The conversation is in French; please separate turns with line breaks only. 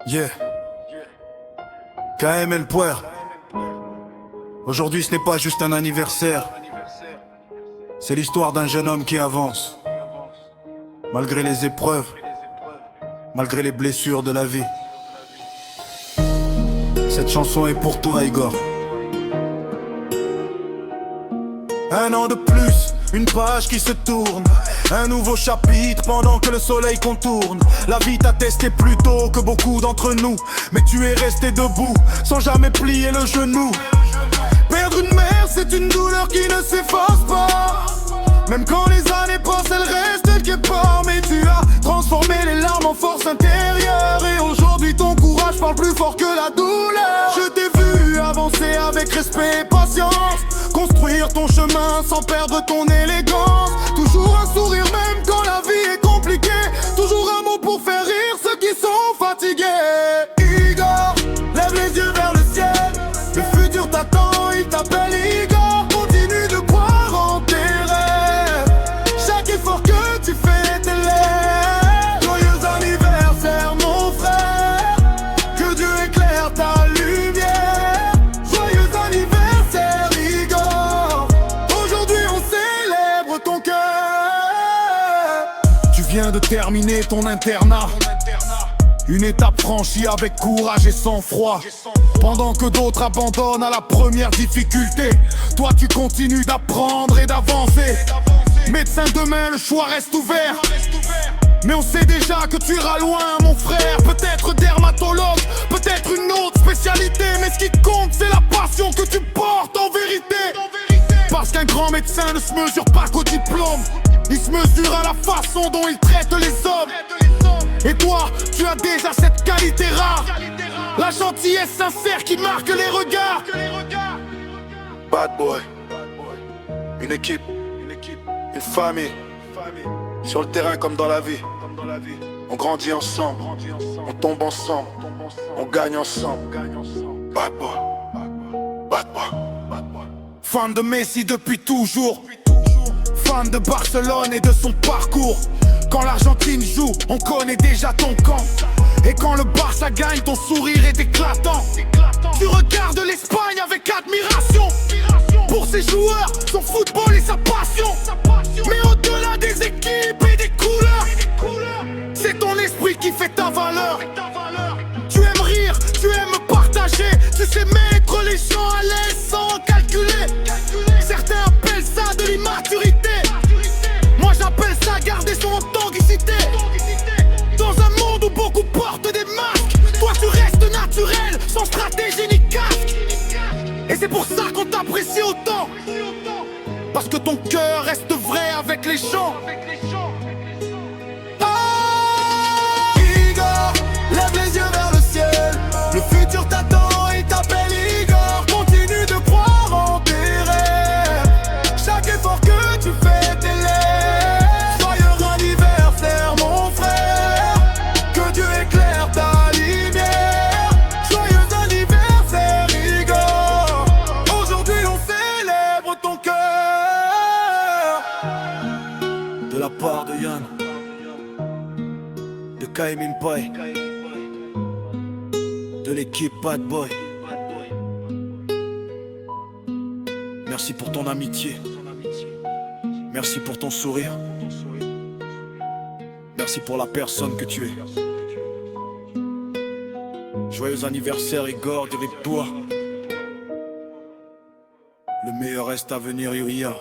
Yeah. KML Puer. Aujourd'hui ce n'est pas juste un anniversaire. C'est l'histoire d'un jeune homme qui avance. Malgré les épreuves, malgré les blessures de la vie. Cette chanson est pour toi, Igor. Un an de plus, une page qui se tourne. Un nouveau chapitre pendant que le soleil contourne. La vie t'a testé plus tôt que beaucoup d'entre nous, mais tu es resté debout, sans jamais plier le genou. Perdre une mère, c'est une douleur qui ne s'efface pas. Même quand les années passent, elle reste quelque part. Mais tu as transformé les larmes en force intérieure. Et aujourd'hui ton courage parle plus fort que la douleur. Je t'ai vu avancer avec respect et patience, construire ton chemin sans perdre ton élégance. Toujours un sourire même quand la vie est compliquée. Toujours un mot pour faire rire ceux qui sont fatigués. Igor, lève les yeux vers le ciel. Le futur t'attend, il t'appelle Igor. Continue de croire en tes rêves. Chaque effort que tu fais t'élève. Joyeux anniversaire mon frère, que Dieu éclaire ta lumière. Joyeux anniversaire Igor, aujourd'hui on célèbre ton cœur. Tu viens de terminer ton internat, une étape franchie avec courage et sang-froid. Pendant que d'autres abandonnent à la première difficulté, toi tu continues d'apprendre et d'avancer. Médecin demain, le choix reste ouvert. Mais on sait déjà que tu iras loin mon frère. Peut-être dermatologue, peut-être une autre spécialité. Mais ce qui compte c'est la passion que tu portes en vérité. Parce qu'un grand médecin ne se mesure pas qu'au diplôme, il se mesure à la façon dont il traite les hommes. Et toi, tu as déjà cette qualité rare, la gentillesse sincère qui marque les regards. Bad boy, une équipe, une famille. Sur le terrain comme dans la vie, on grandit ensemble, on tombe ensemble, on gagne ensemble. Bad boy, bad boy, bad boy. Fan de Messi depuis toujours, fan de Barcelone et de son parcours. Quand l'Argentine joue, on connaît déjà ton camp. Et quand le Barça gagne, ton sourire est éclatant. Tu regardes l'Espagne avec admiration pour ses joueurs, son football et sa passion. Mais au-delà des équipes et des couleurs, c'est ton esprit qui fait ta valeur. Tu aimes rire, tu aimes partager, tu sais mettre les gens à l'aise sans calculer. Certains appellent ça de l'immaturité, moi j'appelle ça garder son authenticité. Dans un monde où beaucoup portent des masques, toi tu restes naturel, sans stratégie ni casque. Et c'est pour ça qu'on t'apprécie autant, parce que ton cœur reste vrai avec les gens. Ah, Igor, lève les yeux vers le ciel. Le futur t'attend, il t'appelle Igor. Continue de croire en tes rêves. Chaque effort que tu fais t'élève. Joyeux anniversaire mon frère, que Dieu éclaire ta lumière. Joyeux anniversaire Igor, aujourd'hui on célèbre ton cœur. De la part de Yann, de KML Puer, de l'équipe Bad Boy. Merci pour ton amitié, merci pour ton sourire, merci pour la personne que tu es. Joyeux anniversaire Igor, dirige-toi. Le meilleur reste à venir, Yuria.